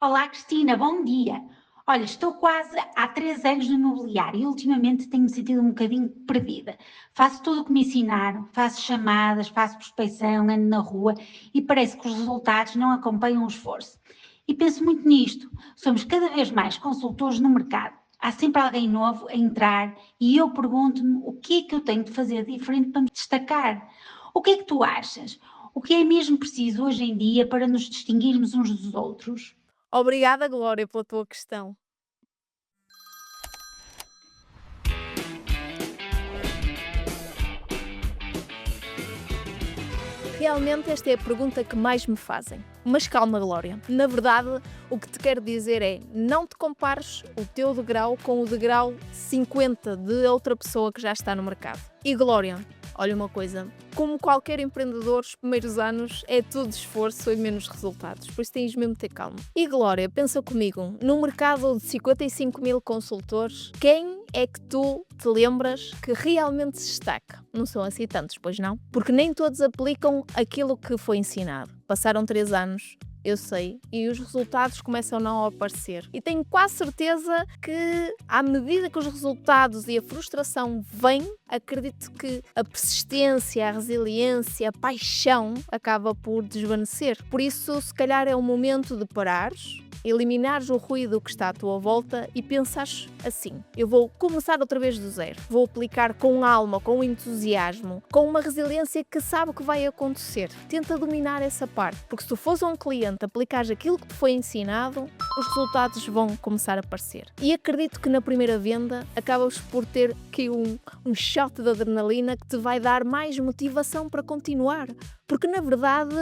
Olá, Cristina, bom dia. Olha, estou quase há 3 anos no imobiliário e ultimamente tenho-me sentido um bocadinho perdida. Faço tudo o que me ensinaram, faço chamadas, faço prospecção, ando na rua e parece que os resultados não acompanham o esforço. E penso muito nisto. Somos cada vez mais consultores no mercado. Há sempre alguém novo a entrar e eu pergunto-me o que é que eu tenho de fazer diferente para me destacar. O que é que tu achas? O que é mesmo preciso hoje em dia para nos distinguirmos uns dos outros? Obrigada, Glória, pela tua questão. Realmente esta é a pergunta que mais me fazem. Mas calma, Glória. Na verdade, o que te quero dizer é: não te compares o teu degrau com o degrau 50 de outra pessoa que já está no mercado. E Glória, olha uma coisa, como qualquer empreendedor, os primeiros anos é tudo esforço e menos resultados, por isso tens mesmo de ter calma. E Glória, pensa comigo, no mercado de 55 mil consultores, quem é que tu te lembras que realmente se destaca? Não são assim tantos, pois não? Porque nem todos aplicam aquilo que foi ensinado. Passaram 3 anos, eu sei, e os resultados começam a não aparecer. E tenho quase certeza que, à medida que os resultados e a frustração vêm, acredito que a persistência, a resiliência, a paixão acaba por desvanecer. Por isso, se calhar é o momento de parares, eliminares o ruído que está à tua volta e pensares assim: eu vou começar outra vez do zero, vou aplicar com alma, com entusiasmo, com uma resiliência que sabe o que vai acontecer. Tenta dominar essa parte, porque se tu fores a um cliente, aplicares aquilo que te foi ensinado, os resultados vão começar a aparecer. E acredito que na primeira venda acabas por ter aqui um shot de adrenalina que te vai dar mais motivação para continuar, porque na verdade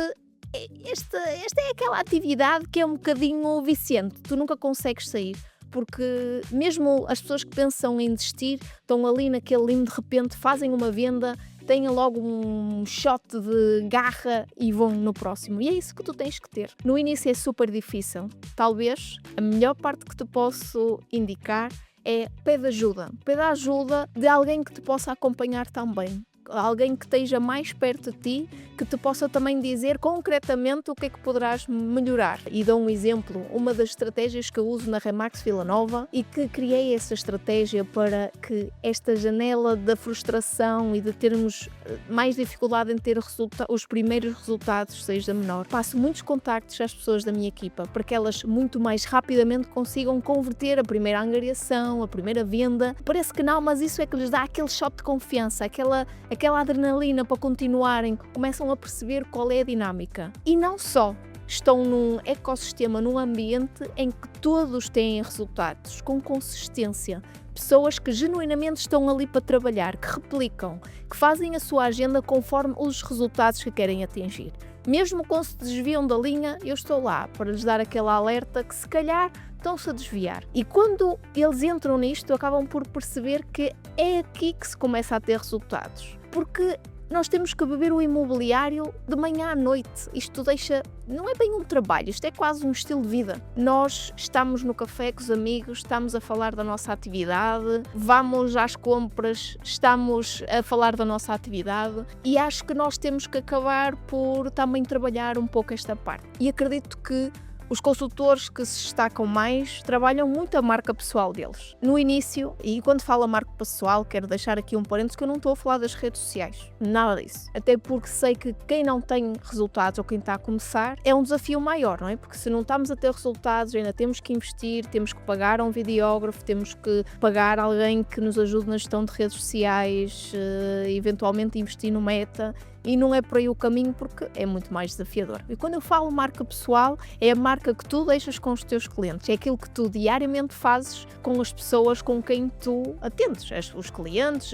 esta é aquela atividade que é um bocadinho viciante, tu nunca consegues sair, porque mesmo as pessoas que pensam em desistir estão ali naquele limbo, de repente fazem uma venda, têm logo um shot de garra e vão no próximo. E é isso que tu tens que ter. No início é super difícil. Talvez a melhor parte que te posso indicar é pede ajuda de alguém que te possa acompanhar também. Alguém que esteja mais perto de ti, que te possa também dizer concretamente o que é que poderás melhorar. E dou um exemplo, uma das estratégias que eu uso na Remax Vila Nova e que criei essa estratégia para que esta janela da frustração e de termos mais dificuldade em ter os primeiros resultados seja menor. Passo muitos contactos às pessoas da minha equipa para que elas muito mais rapidamente consigam converter a primeira angariação, a primeira venda. Parece que não, mas isso é que lhes dá aquele shot de confiança, aquela adrenalina para continuarem, começam a perceber qual é a dinâmica. E não só, estão num ecossistema, num ambiente em que todos têm resultados, com consistência. Pessoas que genuinamente estão ali para trabalhar, que replicam, que fazem a sua agenda conforme os resultados que querem atingir. Mesmo quando se desviam da linha, eu estou lá para lhes dar aquele alerta que se calhar estão-se a desviar. E quando eles entram nisto, acabam por perceber que é aqui que se começa a ter resultados. Porque nós temos que beber o imobiliário de manhã à noite. Isto deixa, não é bem um trabalho, isto é quase um estilo de vida. Nós estamos no café com os amigos, estamos a falar da nossa atividade, vamos às compras, estamos a falar da nossa atividade e acho que nós temos que acabar por também trabalhar um pouco esta parte. E acredito que os consultores que se destacam mais trabalham muito a marca pessoal deles. No início, e quando falo a marca pessoal, quero deixar aqui um parênteses que eu não estou a falar das redes sociais. Nada disso. Até porque sei que quem não tem resultados ou quem está a começar é um desafio maior, não é? Porque se não estamos a ter resultados, ainda temos que investir, temos que pagar a um videógrafo, temos que pagar alguém que nos ajude na gestão de redes sociais, eventualmente investir no Meta. E não é por aí o caminho, porque é muito mais desafiador. E quando eu falo marca pessoal, é a marca que tu deixas com os teus clientes. É aquilo que tu diariamente fazes com as pessoas com quem tu atendes. Os clientes,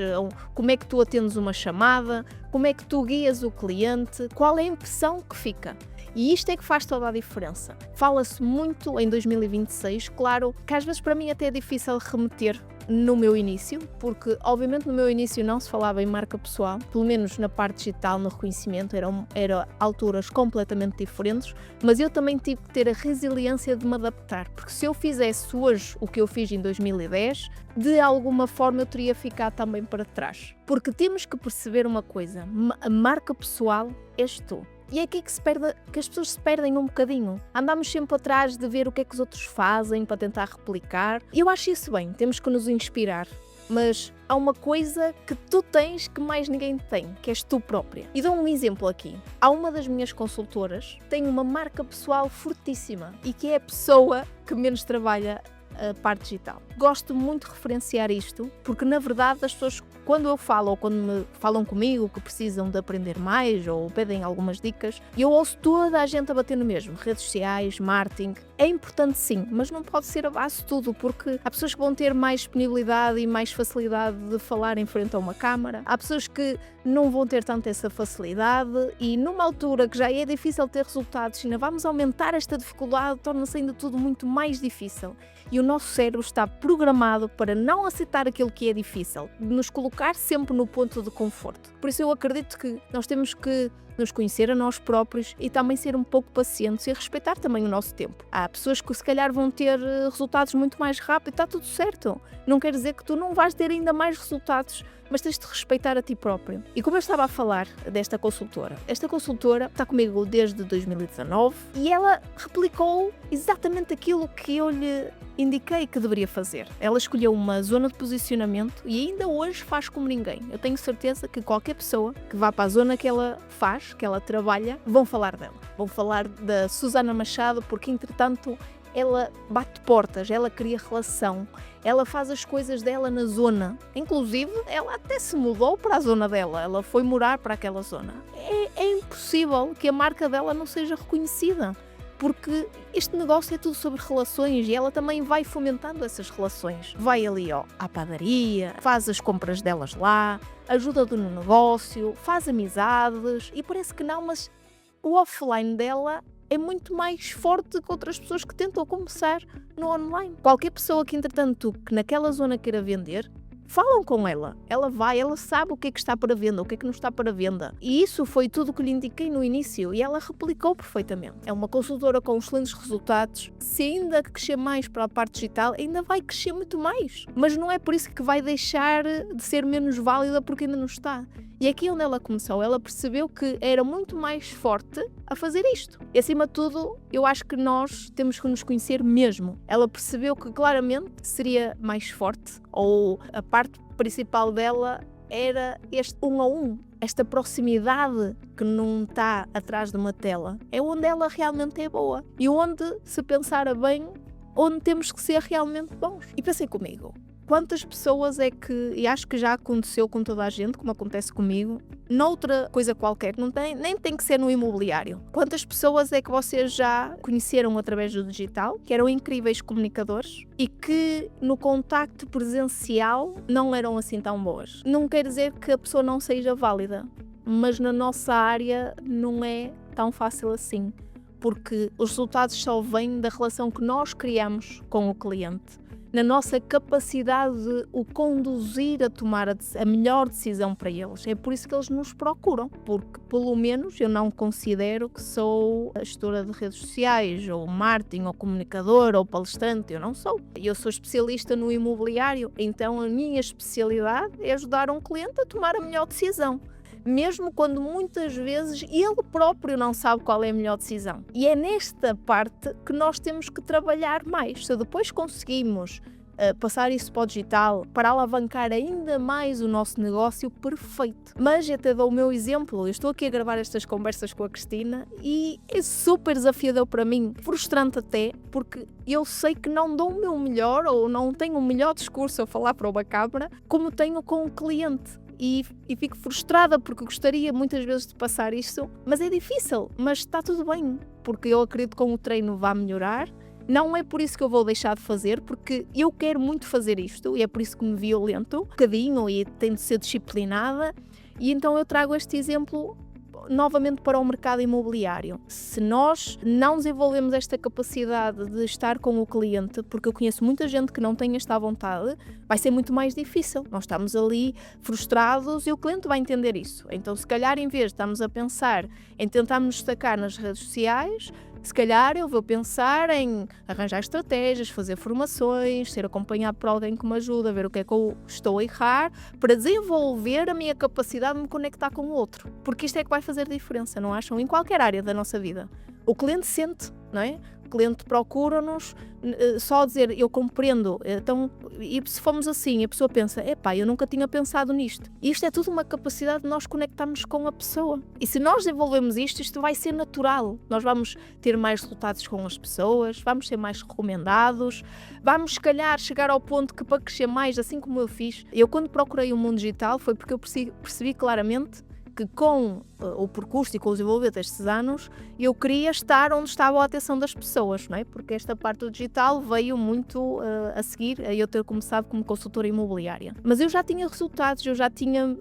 como é que tu atendes uma chamada, como é que tu guias o cliente, qual é a impressão que fica. E isto é que faz toda a diferença. Fala-se muito em 2026, claro, que às vezes para mim até é difícil remeter no meu início, porque obviamente no meu início não se falava em marca pessoal, pelo menos na parte digital, no reconhecimento, eram alturas completamente diferentes, mas eu também tive que ter a resiliência de me adaptar, porque se eu fizesse hoje o que eu fiz em 2010, de alguma forma eu teria ficado também para trás. Porque temos que perceber uma coisa, a marca pessoal és tu. E é aqui que as pessoas se perdem um bocadinho. Andamos sempre atrás de ver o que é que os outros fazem para tentar replicar. E eu acho isso bem, temos que nos inspirar. Mas há uma coisa que tu tens que mais ninguém tem, que és tu própria. E dou um exemplo aqui. Há uma das minhas consultoras que tem uma marca pessoal fortíssima e que é a pessoa que menos trabalha a parte digital. Gosto muito de referenciar isto, porque na verdade as pessoas, quando eu falo ou quando me falam comigo que precisam de aprender mais ou pedem algumas dicas, eu ouço toda a gente a bater no mesmo. Redes sociais, marketing, é importante sim, mas não pode ser a base de tudo, porque há pessoas que vão ter mais disponibilidade e mais facilidade de falar em frente a uma câmara, há pessoas que não vão ter tanto essa facilidade e numa altura que já é difícil ter resultados, se ainda vamos aumentar esta dificuldade, torna-se ainda tudo muito mais difícil. E o nosso cérebro está programado para não aceitar aquilo que é difícil, de nos colocar sempre no ponto de conforto. Por isso eu acredito que nós temos que nos conhecer a nós próprios e também ser um pouco pacientes e respeitar também o nosso tempo. Há pessoas que se calhar vão ter resultados muito mais rápido, está tudo certo. Não quer dizer que tu não vais ter ainda mais resultados, mas tens de respeitar a ti próprio. E como eu estava a falar desta consultora, esta consultora está comigo desde 2019 e ela replicou exatamente aquilo que eu lhe indiquei que deveria fazer. Ela escolheu uma zona de posicionamento e ainda hoje faz como ninguém. Eu tenho certeza que qualquer pessoa que vá para a zona que ela faz, que ela trabalha, vão falar dela. Vão falar da Susana Machado, porque entretanto ela bate portas, ela cria relação, ela faz as coisas dela na zona. Inclusive, ela até se mudou para a zona dela, ela foi morar para aquela zona. É impossível que a marca dela não seja reconhecida, porque este negócio é tudo sobre relações e ela também vai fomentando essas relações. Vai ali à padaria, faz as compras delas lá, ajuda no negócio, faz amizades e parece que não, mas o offline dela é muito mais forte que outras pessoas que tentam começar no online. Qualquer pessoa que, entretanto, que naquela zona queira vender, falam com ela. Ela vai, ela sabe o que é que está para venda, o que é que não está para venda. E isso foi tudo o que lhe indiquei no início e ela replicou perfeitamente. É uma consultora com excelentes resultados. Se ainda crescer mais para a parte digital, ainda vai crescer muito mais. Mas não é por isso que vai deixar de ser menos válida porque ainda não está. E aqui onde ela começou, ela percebeu que era muito mais forte a fazer isto. E acima de tudo, eu acho que nós temos que nos conhecer mesmo. Ela percebeu que claramente seria mais forte, ou a parte principal dela era este 1 a 1, esta proximidade que não está atrás de uma tela. É onde ela realmente é boa. E onde, se pensar bem, onde temos que ser realmente bons. E pensem comigo. Quantas pessoas é que, e acho que já aconteceu com toda a gente, como acontece comigo, noutra coisa qualquer, nem tem que ser no imobiliário. Quantas pessoas é que vocês já conheceram através do digital, que eram incríveis comunicadores e que no contacto presencial não eram assim tão boas? Não quer dizer que a pessoa não seja válida, mas na nossa área não é tão fácil assim, porque os resultados só vêm da relação que nós criamos com o cliente, na nossa capacidade de o conduzir a tomar a melhor decisão para eles. É por isso que eles nos procuram, porque pelo menos eu não considero que sou a gestora de redes sociais, ou marketing, ou comunicador, ou palestrante, eu não sou. Eu sou especialista no imobiliário, então a minha especialidade é ajudar um cliente a tomar a melhor decisão, mesmo quando muitas vezes ele próprio não sabe qual é a melhor decisão. E é nesta parte que nós temos que trabalhar mais. Se depois conseguimos passar isso para o digital, para alavancar ainda mais o nosso negócio, perfeito. Mas eu até dou o meu exemplo, eu estou aqui a gravar estas conversas com a Cristina e é super desafiador para mim, frustrante até, porque eu sei que não dou o meu melhor ou não tenho o melhor discurso a falar para uma câmara como tenho com o cliente. E fico frustrada porque gostaria muitas vezes de passar isto, mas é difícil, mas está tudo bem, porque eu acredito que com o treino vai melhorar. Não é por isso que eu vou deixar de fazer, porque eu quero muito fazer isto e é por isso que me violento um bocadinho e tenho de ser disciplinada. E então eu trago este exemplo novamente para o mercado imobiliário. Se nós não desenvolvemos esta capacidade de estar com o cliente, porque eu conheço muita gente que não tem esta vontade, vai ser muito mais difícil. Nós estamos ali frustrados e o cliente vai entender isso. Então, se calhar, em vez de estarmos a pensar em tentar nos destacar nas redes sociais, Se calhar eu vou pensar em arranjar estratégias, fazer formações, ser acompanhado por alguém que me ajuda a ver o que é que eu estou a errar, para desenvolver a minha capacidade de me conectar com o outro. Porque isto é que vai fazer diferença, não acham? Em qualquer área da nossa vida. O cliente sente, não é? O cliente procura-nos, só dizer eu compreendo. Então, e se formos assim, a pessoa pensa, epá, eu nunca tinha pensado nisto. E isto é tudo uma capacidade de nós conectarmos com a pessoa. E se nós desenvolvemos isto vai ser natural. Nós vamos ter mais resultados com as pessoas, vamos ser mais recomendados, vamos, se calhar, chegar ao ponto que para crescer mais, assim como eu fiz, eu quando procurei o mundo digital foi porque eu percebi claramente que com o percurso e com o desenvolvimento destes anos, eu queria estar onde estava a atenção das pessoas, não é? Porque esta parte do digital veio muito a seguir a eu ter começado como consultora imobiliária. Mas eu já tinha resultados, eu já tinha,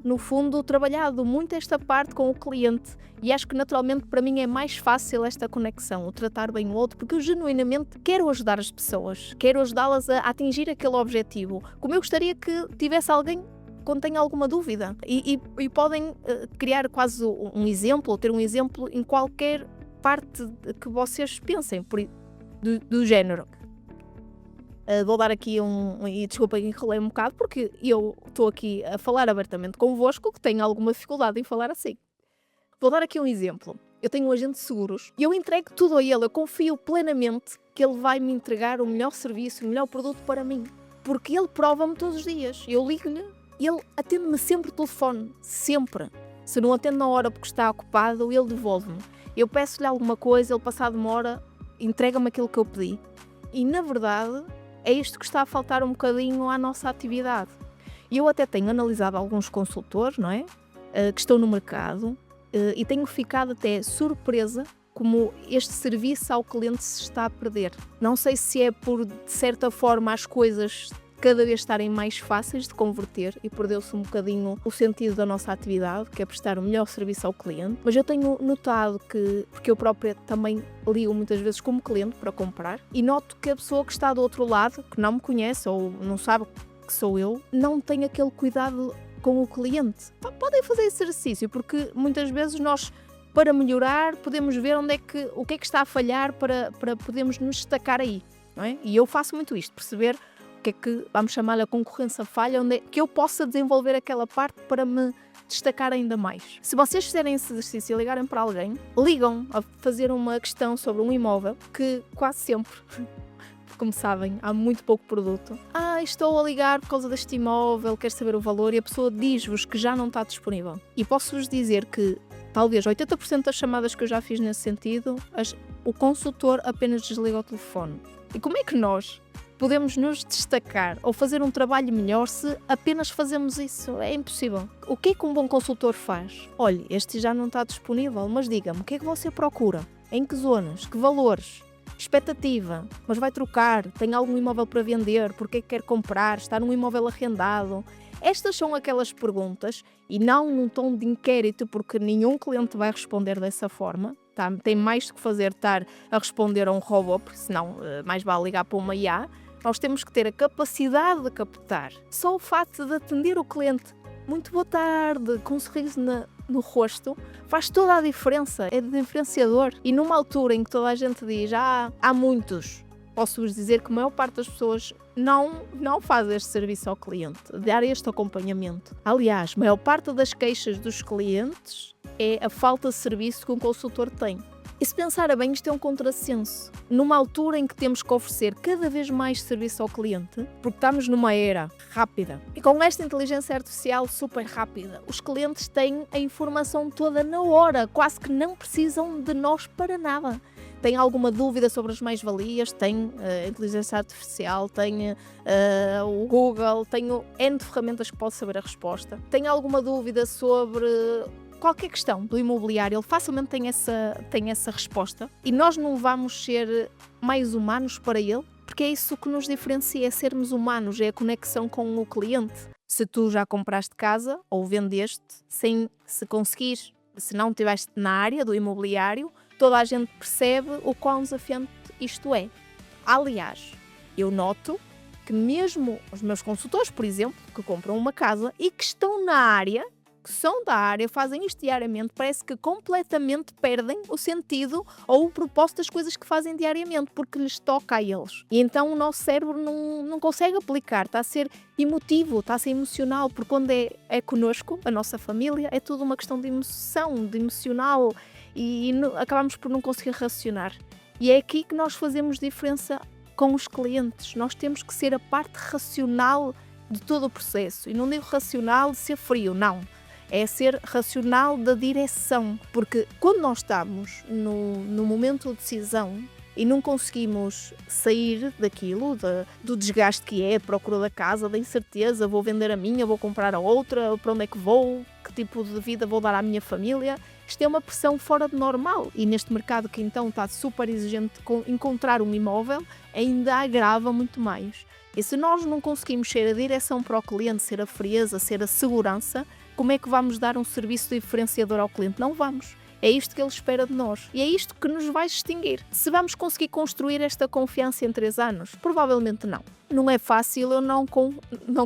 no fundo, trabalhado muito esta parte com o cliente e acho que naturalmente para mim é mais fácil esta conexão, o tratar bem o outro, porque eu genuinamente quero ajudar as pessoas, quero ajudá-las a atingir aquele objetivo, como eu gostaria que tivesse alguém quando tenha alguma dúvida. E podem criar quase um exemplo, ou ter um exemplo em qualquer parte que vocês pensem, do género. Vou dar aqui e desculpem que enrolei um bocado, porque eu estou aqui a falar abertamente convosco, que tenho alguma dificuldade em falar assim. Vou dar aqui um exemplo. Eu tenho um agente de seguros e eu entrego tudo a ele, eu confio plenamente que ele vai me entregar o melhor serviço, o melhor produto para mim. Porque ele prova-me todos os dias. Eu ligo-lhe, ele atende-me sempre o telefone, sempre. Se não atende na hora porque está ocupado, ele devolve-me. Eu peço-lhe alguma coisa, ele passado uma hora entrega-me aquilo que eu pedi. E na verdade é isto que está a faltar um bocadinho à nossa atividade. E eu até tenho analisado alguns consultores, não é? Que estão no mercado e tenho ficado até surpresa como este serviço ao cliente se está a perder. Não sei se é por, de certa forma, as coisas cada vez estarem mais fáceis de converter e perdeu-se um bocadinho o sentido da nossa atividade, que é prestar o melhor serviço ao cliente. Mas eu tenho notado que, porque eu própria também ligo muitas vezes como cliente para comprar, e noto que a pessoa que está do outro lado, que não me conhece ou não sabe que sou eu, não tem aquele cuidado com o cliente. Podem fazer esse exercício, porque muitas vezes nós, para melhorar, podemos ver o que é que está a falhar para podermos nos destacar aí, não é? E eu faço muito isto, perceber o que é que, vamos chamar a concorrência falha, onde é que eu possa desenvolver aquela parte para me destacar ainda mais. Se vocês fizerem esse exercício e ligarem para alguém, ligam a fazer uma questão sobre um imóvel, que quase sempre, como sabem, há muito pouco produto. Estou a ligar por causa deste imóvel, quero saber o valor, e a pessoa diz-vos que já não está disponível. E posso-vos dizer que talvez 80% das chamadas que eu já fiz nesse sentido, o consultor apenas desliga o telefone. E como é que nós podemos nos destacar ou fazer um trabalho melhor se apenas fazemos isso? É impossível. O que é que um bom consultor faz? Olha, este já não está disponível, mas diga-me, o que é que você procura? Em que zonas? Que valores? Expectativa? Mas vai trocar? Tem algum imóvel para vender? Por que é que quer comprar? Está num imóvel arrendado? Estas são aquelas perguntas, e não num tom de inquérito, porque nenhum cliente vai responder dessa forma. Tá? Tem mais do que fazer estar a responder a um robô, porque senão mais vale ligar para uma IA. Nós temos que ter a capacidade de captar. Só o facto de atender o cliente, muito boa tarde, com um sorriso no rosto, faz toda a diferença, é diferenciador. E numa altura em que toda a gente diz, há muitos, posso-vos dizer que a maior parte das pessoas não faz este serviço ao cliente, dar este acompanhamento. Aliás, a maior parte das queixas dos clientes é a falta de serviço que um consultor tem. E se pensar bem, isto é um contrassenso. Numa altura em que temos que oferecer cada vez mais serviço ao cliente, porque estamos numa era rápida, e com esta inteligência artificial super rápida, os clientes têm a informação toda na hora, quase que não precisam de nós para nada. Tem alguma dúvida sobre as mais-valias, tem a inteligência artificial, tem o Google, tem N de ferramentas que pode saber a resposta. Tem alguma dúvida sobre qualquer questão do imobiliário, ele facilmente tem essa resposta, e nós não vamos ser mais humanos para ele, porque é isso que nos diferencia, é sermos humanos, é a conexão com o cliente. Se tu já compraste casa ou vendeste, se conseguires, se não estiveste na área do imobiliário, toda a gente percebe o quão desafiante isto é. Aliás, eu noto que mesmo os meus consultores, por exemplo, que compram uma casa e que estão na área, que são da área, fazem isto diariamente, parece que completamente perdem o sentido ou o propósito das coisas que fazem diariamente, porque lhes toca a eles. E então o nosso cérebro não consegue aplicar, está a ser emotivo, está a ser emocional, porque quando é connosco, a nossa família, é tudo uma questão de emoção, de emocional, e acabamos por não conseguir racionar. E é aqui que nós fazemos diferença com os clientes. Nós temos que ser a parte racional de todo o processo. E não digo racional de ser frio, não. É ser racional da direção. Porque quando nós estamos no momento de decisão e não conseguimos sair daquilo, do desgaste que é, de procura da casa, da incerteza, vou vender a minha, vou comprar a outra, para onde é que vou, que tipo de vida vou dar à minha família, isto é uma pressão fora de normal. E neste mercado que então está super exigente com encontrar um imóvel, ainda agrava muito mais. E se nós não conseguimos ser a direção para o cliente, ser a frieza, ser a segurança, como é que vamos dar um serviço diferenciador ao cliente? Não vamos. É isto que ele espera de nós. E é isto que nos vai distinguir. Se vamos conseguir construir esta confiança em 3 anos? Provavelmente não. Não é fácil eu não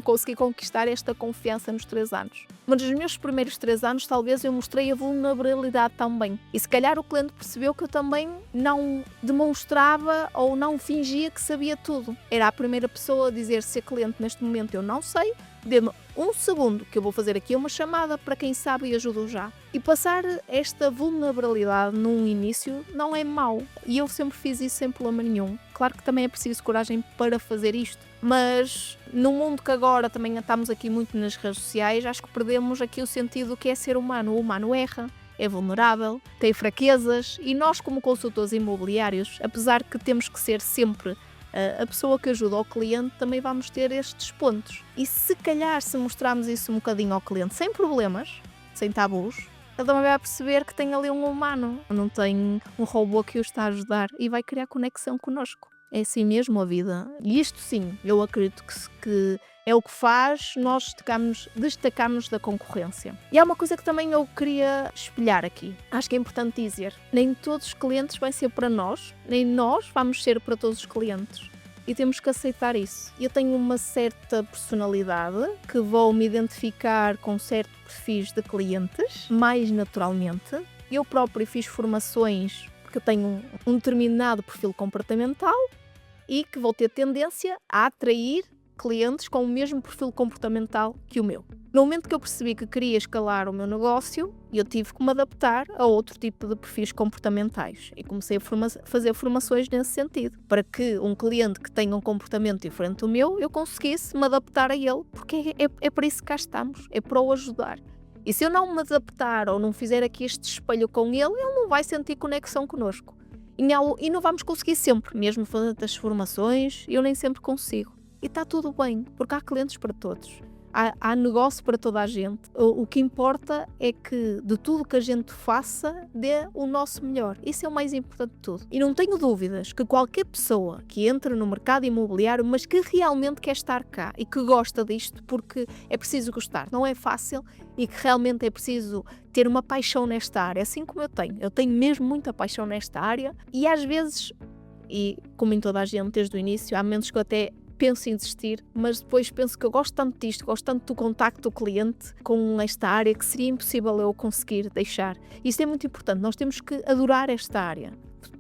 conseguir conquistar esta confiança nos 3 anos. Mas nos meus primeiros 3 anos, talvez eu mostrei a vulnerabilidade também. E se calhar o cliente percebeu que eu também não demonstrava ou não fingia que sabia tudo. Era a primeira pessoa a dizer: se a cliente neste momento eu não sei, dê-me 1 segundo que eu vou fazer aqui uma chamada para quem sabe e ajudo já. E passar esta vulnerabilidade num início não é mau. E eu sempre fiz isso sem problema nenhum. Claro que também é preciso coragem para fazer isto. Mas no mundo que agora também estamos aqui muito nas redes sociais, acho que perdemos aqui o sentido do que é ser humano. O humano erra, é vulnerável, tem fraquezas e nós como consultores imobiliários, apesar que temos que ser sempre a pessoa que ajuda o cliente, também vamos ter estes pontos. E se calhar se mostrarmos isso um bocadinho ao cliente sem problemas, sem tabus, ele também vai perceber que tem ali um humano, não tem um robô que o está a ajudar e vai criar conexão connosco. É assim mesmo a vida. E isto sim, eu acredito que é o que faz nós destacarmos da concorrência. E há uma coisa que também eu queria espelhar aqui. Acho que é importante dizer, nem todos os clientes vão ser para nós, nem nós vamos ser para todos os clientes. E temos que aceitar isso. Eu tenho uma certa personalidade que vou me identificar com certos perfis de clientes, mais naturalmente. Eu próprio fiz formações porque eu tenho um determinado perfil comportamental e que vou ter tendência a atrair clientes com o mesmo perfil comportamental que o meu. No momento que eu percebi que queria escalar o meu negócio, eu tive que me adaptar a outro tipo de perfis comportamentais e comecei a fazer formações nesse sentido, para que um cliente que tenha um comportamento diferente do meu, eu conseguisse me adaptar a ele, porque é para isso que cá estamos, é para o ajudar. E se eu não me adaptar ou não fizer aqui este espelho com ele não vai sentir conexão connosco. E não vamos conseguir sempre, mesmo fazendo as formações, eu nem sempre consigo. E está tudo bem, porque há clientes para todos. Há negócio para toda a gente. O que importa é que de tudo que a gente faça, dê o nosso melhor. Isso é o mais importante de tudo. E não tenho dúvidas que qualquer pessoa que entra no mercado imobiliário, mas que realmente quer estar cá e que gosta disto, porque é preciso gostar, não é fácil, e que realmente é preciso ter uma paixão nesta área, assim como eu tenho. Eu tenho mesmo muita paixão nesta área e às vezes, e como em toda a gente desde o início, há momentos que eu até penso em desistir, mas depois penso que eu gosto tanto disto, gosto tanto do contacto do cliente com esta área, que seria impossível eu conseguir deixar. Isso é muito importante, nós temos que adorar esta área,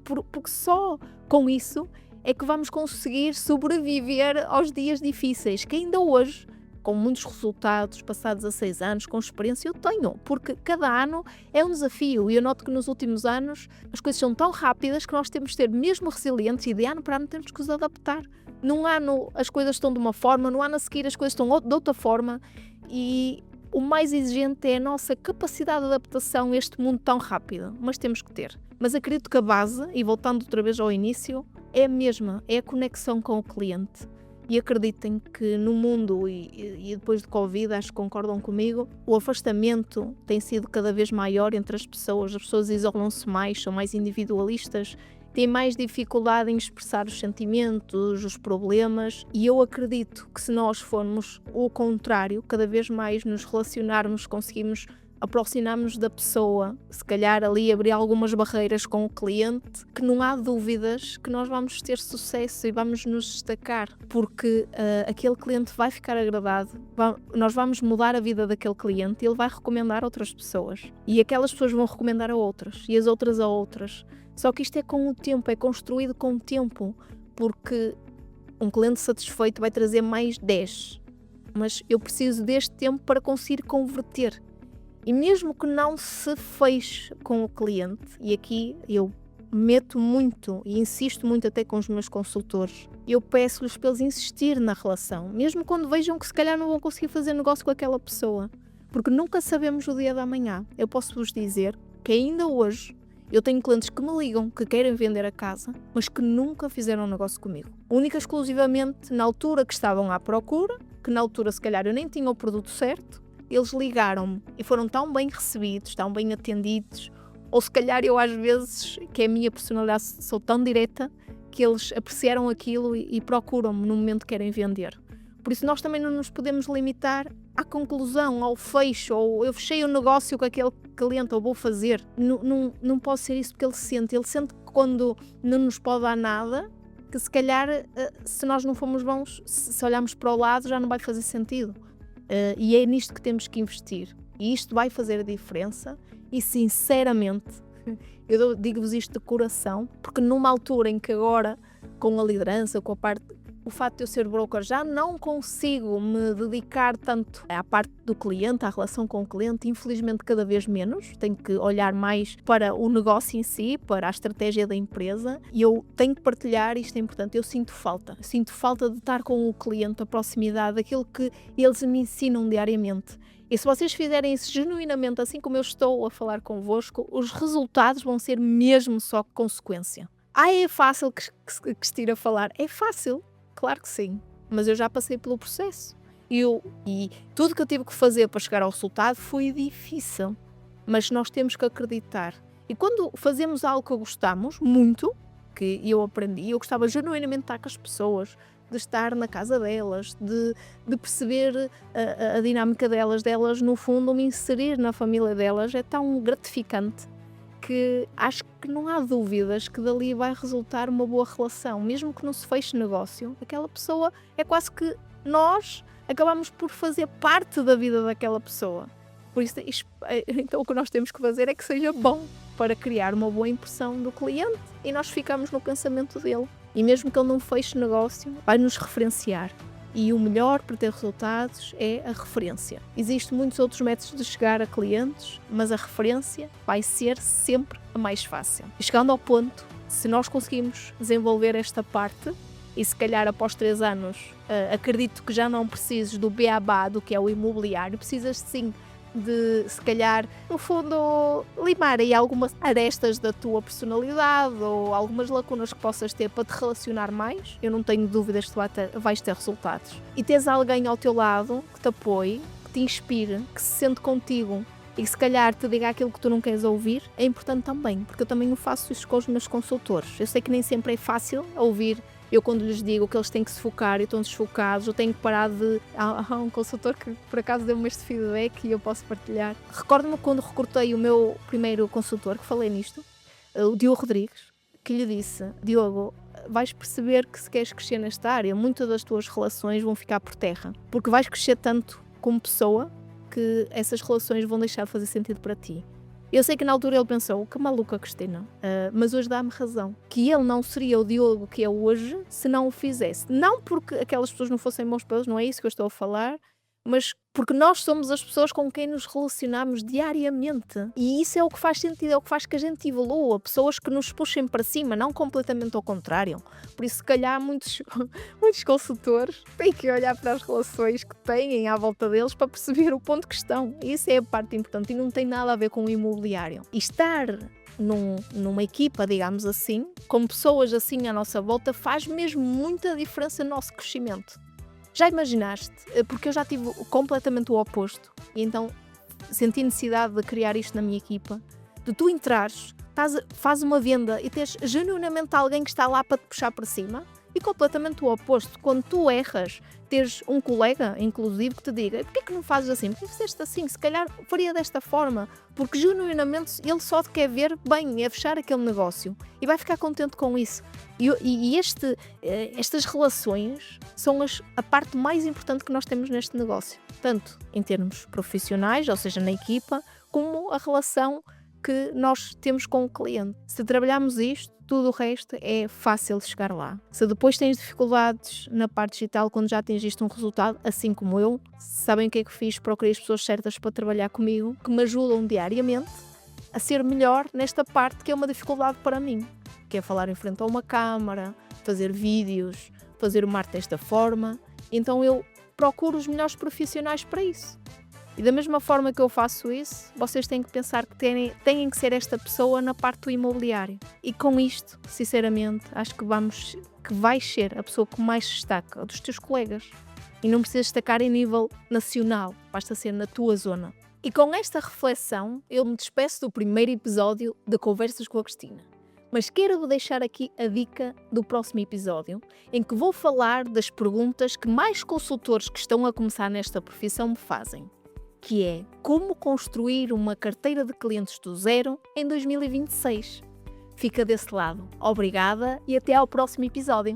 porque só com isso é que vamos conseguir sobreviver aos dias difíceis, que ainda hoje, com muitos resultados, passados a 6 anos, com experiência, eu tenho, porque cada ano é um desafio e eu noto que nos últimos anos as coisas são tão rápidas que nós temos de ser mesmo resilientes e de ano para ano temos que nos adaptar. Num ano as coisas estão de uma forma, no ano a seguir as coisas estão de outra forma e o mais exigente é a nossa capacidade de adaptação a este mundo tão rápido, mas temos que ter. Mas acredito que a base, e voltando outra vez ao início, é a mesma, é a conexão com o cliente. E acreditem que no mundo, e depois de Covid, acho que concordam comigo, o afastamento tem sido cada vez maior entre as pessoas isolam-se mais, são mais individualistas, têm mais dificuldade em expressar os sentimentos, os problemas, e eu acredito que se nós formos o contrário, cada vez mais nos relacionarmos, conseguimos aproximamos da pessoa, se calhar ali abrir algumas barreiras com o cliente, que não há dúvidas que nós vamos ter sucesso e vamos nos destacar, porque aquele cliente vai ficar agradado, nós vamos mudar a vida daquele cliente e ele vai recomendar a outras pessoas. E aquelas pessoas vão recomendar a outras, e as outras a outras. Só que isto é com o tempo, é construído com o tempo, porque um cliente satisfeito vai trazer mais 10, mas eu preciso deste tempo para conseguir converter. E mesmo que não se feche com o cliente, e aqui eu meto muito e insisto muito até com os meus consultores, eu peço-lhes para eles insistir na relação, mesmo quando vejam que se calhar não vão conseguir fazer negócio com aquela pessoa, porque nunca sabemos o dia da manhã. Eu posso vos dizer que ainda hoje eu tenho clientes que me ligam, que querem vender a casa, mas que nunca fizeram negócio comigo. Única e exclusivamente na altura que estavam à procura, que na altura se calhar eu nem tinha o produto certo, eles ligaram-me e foram tão bem recebidos, tão bem atendidos, ou se calhar eu às vezes, que é a minha personalidade, sou tão direta, que eles apreciaram aquilo e procuram-me no momento que querem vender. Por isso nós também não nos podemos limitar à conclusão, ao fecho, ou eu fechei o negócio com aquele cliente, ou vou fazer. Não pode ser isso, porque ele sente que quando não nos pode dar nada, que se calhar se nós não formos bons, se olharmos para o lado já não vai fazer sentido. E é nisto que temos que investir. E isto vai fazer a diferença e sinceramente, eu digo-vos isto de coração, porque numa altura em que agora, com a liderança, com a parte... O facto de eu ser broker, já não consigo me dedicar tanto à parte do cliente, à relação com o cliente, infelizmente cada vez menos. Tenho que olhar mais para o negócio em si, para a estratégia da empresa, e eu tenho que partilhar, isto é importante, eu sinto falta de estar com o cliente, a proximidade, aquilo que eles me ensinam diariamente. E se vocês fizerem isso genuinamente, assim como eu estou a falar convosco, os resultados vão ser mesmo só consequência. É fácil que se tira a falar. É fácil. Claro que sim, mas eu já passei pelo processo e tudo que eu tive que fazer para chegar ao resultado foi difícil, mas nós temos que acreditar. E quando fazemos algo que gostamos muito, que eu aprendi, eu gostava genuinamente de estar com as pessoas, de estar na casa delas, de perceber a dinâmica delas no fundo me inserir na família delas, é tão gratificante que acho que não há dúvidas que dali vai resultar uma boa relação, mesmo que não se feche negócio, aquela pessoa é quase que nós acabamos por fazer parte da vida daquela pessoa. Por isso, então o que nós temos que fazer é que seja bom para criar uma boa impressão do cliente e nós ficamos no pensamento dele. E mesmo que ele não feche negócio, vai nos referenciar. E o melhor para ter resultados é a referência. Existem muitos outros métodos de chegar a clientes, mas a referência vai ser sempre a mais fácil. E chegando ao ponto, se nós conseguimos desenvolver esta parte, e se calhar após 3 anos, acredito que já não precises do beabá do que é o imobiliário, precisas sim de, se calhar, no fundo, limar aí algumas arestas da tua personalidade ou algumas lacunas que possas ter para te relacionar mais. Eu não tenho dúvidas que tu vais ter resultados. E tens alguém ao teu lado que te apoie, que te inspire, que se sente contigo e que se calhar te diga aquilo que tu não queres ouvir, é importante também, porque eu também o faço isso com os meus consultores. Eu sei que nem sempre é fácil ouvir. Eu quando lhes digo que eles têm que se focar e estão desfocados, eu tenho que parar de... Há um consultor que por acaso deu-me este feedback e eu posso partilhar. Recordo-me quando recrutei o meu primeiro consultor, que falei nisto, o Diogo Rodrigues, que lhe disse: Diogo, vais perceber que se queres crescer nesta área, muitas das tuas relações vão ficar por terra, porque vais crescer tanto como pessoa que essas relações vão deixar de fazer sentido para ti. Eu sei que na altura ele pensou, que maluca Cristina, mas hoje dá-me razão, que ele não seria o Diogo que é hoje se não o fizesse. Não porque aquelas pessoas não fossem bons para eles, não é isso que eu estou a falar, mas porque nós somos as pessoas com quem nos relacionamos diariamente. E isso é o que faz sentido, é o que faz que a gente evolua. Pessoas que nos puxem para cima, não completamente ao contrário. Por isso, se calhar, muitos consultores têm que olhar para as relações que têm à volta deles para perceber o ponto que estão. E isso é a parte importante e não tem nada a ver com o imobiliário. E estar numa equipa, digamos assim, com pessoas assim à nossa volta, faz mesmo muita diferença no nosso crescimento. Já imaginaste? Porque eu já tive completamente o oposto e então senti necessidade de criar isto na minha equipa, de tu entrares, fazes uma venda e tens genuinamente alguém que está lá para te puxar para cima E completamente o oposto, quando tu erras, teres um colega, inclusive, que te diga: porquê que não fazes assim? Porquê que fizeste assim? Se calhar faria desta forma, porque genuinamente ele só te quer ver bem, é fechar aquele negócio e vai ficar contente com isso. Estas relações são a parte mais importante que nós temos neste negócio, tanto em termos profissionais, ou seja, na equipa, como a relação que nós temos com o cliente. Se trabalharmos isto, tudo o resto é fácil de chegar lá. Se depois tens dificuldades na parte digital quando já atingiste um resultado, assim como eu, sabem o que é que fiz? Procurei as pessoas certas para trabalhar comigo, que me ajudam diariamente a ser melhor nesta parte que é uma dificuldade para mim, que é falar em frente a uma câmara, fazer vídeos, fazer uma arte desta forma. Então eu procuro os melhores profissionais para isso. E da mesma forma que eu faço isso, vocês têm que pensar que têm que ser esta pessoa na parte do imobiliário. E com isto, sinceramente, acho que vais ser a pessoa que mais se destaca dos teus colegas. E não precisas destacar em nível nacional, basta ser na tua zona. E com esta reflexão, eu me despeço do primeiro episódio de Conversas com a Cristina. Mas quero deixar aqui a dica do próximo episódio, em que vou falar das perguntas que mais consultores que estão a começar nesta profissão me fazem, que é como construir uma carteira de clientes do zero em 2026. Fica desse lado. Obrigada e até ao próximo episódio.